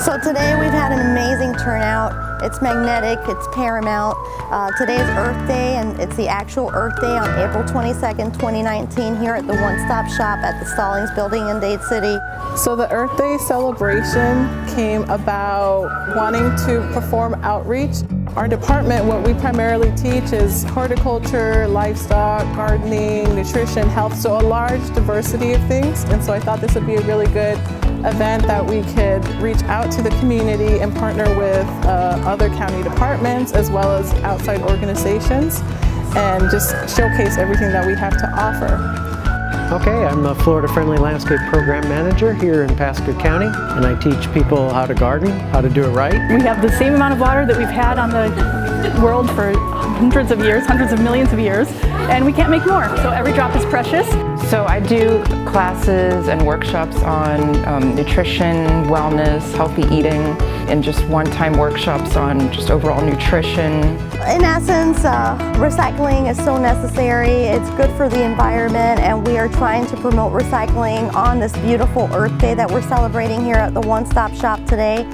So today we've had an amazing turnout. It's magnetic, it's paramount. Today's Earth Day, and it's the actual Earth Day on April 22nd, 2019 here at the One Stop Shop at the Stallings Building in Dade City. So the Earth Day celebration came about wanting to perform outreach. Our department, what we primarily teach is horticulture, livestock, gardening, nutrition, health, so a large diversity of things. And so I thought this would be a really good event that we could reach out to the community and partner with other county departments as well as outside organizations and just showcase everything that we have to offer. Okay, I'm a Florida Friendly Landscape Program Manager here in Pasco County, and I teach people how to garden, how to do it right. We have the same amount of water that we've had on the world for hundreds of years, hundreds of millions of years, and we can't make more, so every drop is precious. So I do classes and workshops on nutrition, wellness, healthy eating, and just one-time workshops on just overall nutrition. In essence, recycling is so necessary. It's good for the environment, and we are trying to promote recycling on this beautiful Earth Day that we're celebrating here at the One Stop Shop today.